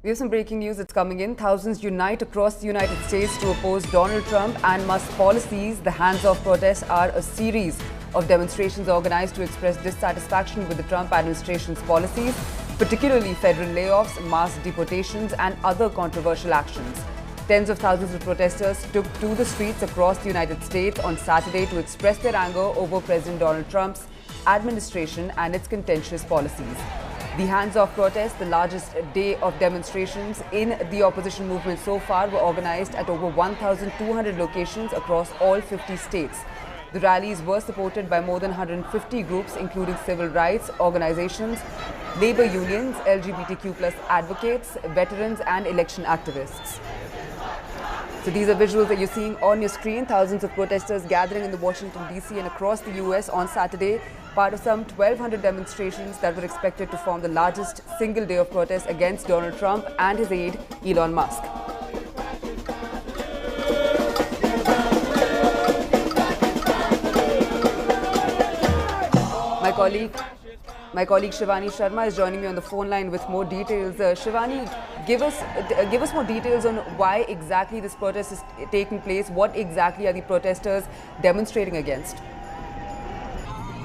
We have some breaking news that's coming in. Thousands unite across the United States to oppose Donald Trump and Musk policies. The hands-off protests are a series of demonstrations organized to express dissatisfaction with the Trump administration's policies, particularly federal layoffs, mass deportations, and other controversial actions. Tens of thousands of protesters took to the streets across the United States on Saturday to express their anger over President Donald Trump's administration and its contentious policies. The hands-off protests, the largest day of demonstrations in the opposition movement so far, were organized at over 1,200 locations across all 50 states. The rallies were supported by more than 150 groups, including civil rights organizations, labor unions, LGBTQ+ advocates, veterans, and election activists. So these are visuals that you're seeing on your screen. Thousands of protesters gathering in the Washington, D.C. and across the U.S. on Saturday, part of some 1,200 demonstrations that were expected to form the largest single day of protest against Donald Trump and his aide, Elon Musk. My colleague Shivani Sharma is joining me on the phone line with more details. Shivani, give us more details on why exactly this protest is taking place. What exactly are the protesters demonstrating against?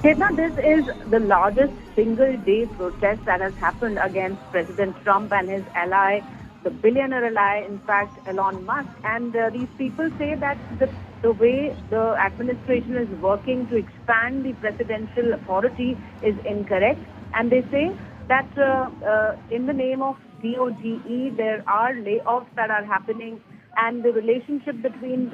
Chetna, this is the largest single-day protest that has happened against President Trump and his ally, the billionaire ally, in fact, Elon Musk. And these people say that the way the administration is working to expand the presidential authority is incorrect. And they say that in the name of DOGE, there are layoffs that are happening, and the relationship between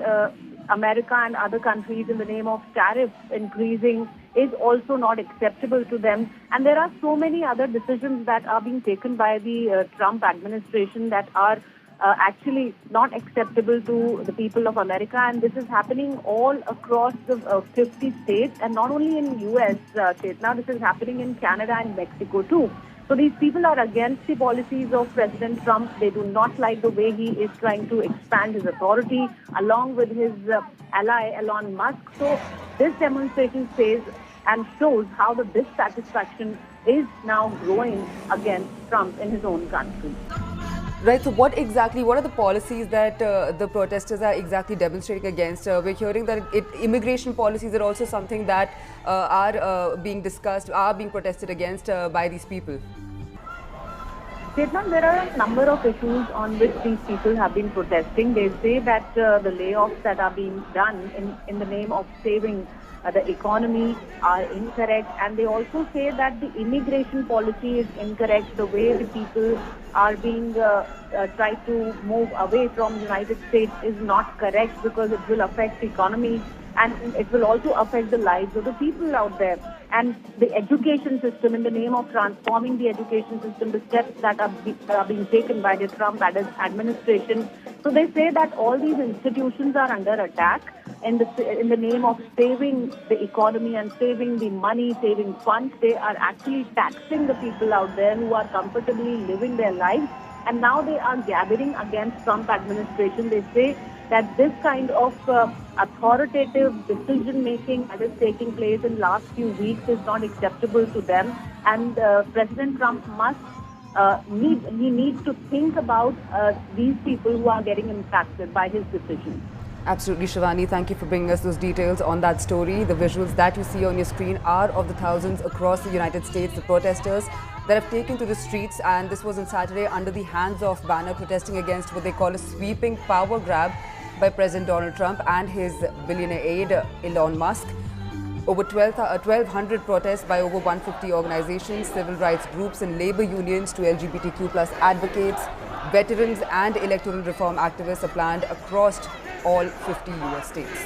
America and other countries in the name of tariffs increasing is also not acceptable to them. And there are so many other decisions that are being taken by the Trump administration that are actually not acceptable to the people of America. And this is happening all across the 50 states, and not only in U.S., Chetna, this is happening in Canada and Mexico too. So these people are against the policies of President Trump. They do not like the way he is trying to expand his authority along with his ally Elon Musk. So this demonstration says and shows how the dissatisfaction is now growing against Trump in his own country. Right. So what are the policies that the protesters are exactly demonstrating against? We're hearing that immigration policies are also something that are being discussed, are being protested against by these people. Chetna, there are a number of issues on which these people have been protesting. They say that the layoffs that are being done in the name of saving the economy are incorrect, and they also say that the immigration policy is incorrect. The way the people are being tried to move away from the United States is not correct, because it will affect the economy and it will also affect the lives of the people out there. And the education system, in the name of transforming the education system, the steps that are being taken by the Trump administration. So they say that all these institutions are under attack in the name of saving the economy and saving the money, saving funds. They are actually taxing the people out there who are comfortably living their lives. And now they are gathering against Trump administration. They say that this kind of authoritative decision-making that is taking place in the last few weeks is not acceptable to them. And President Trump needs to think about these people who are getting impacted by his decisions. Absolutely, Shivani. Thank you for bringing us those details on that story. The visuals that you see on your screen are of the thousands across the United States, the protesters that have taken to the streets. And this was on Saturday under the hands-off banner, protesting against what they call a sweeping power grab by President Donald Trump and his billionaire aide, Elon Musk. Over 1,200 protests by over 150 organizations, civil rights groups and labor unions to LGBTQ+ advocates, veterans and electoral reform activists are planned across all 50 US states.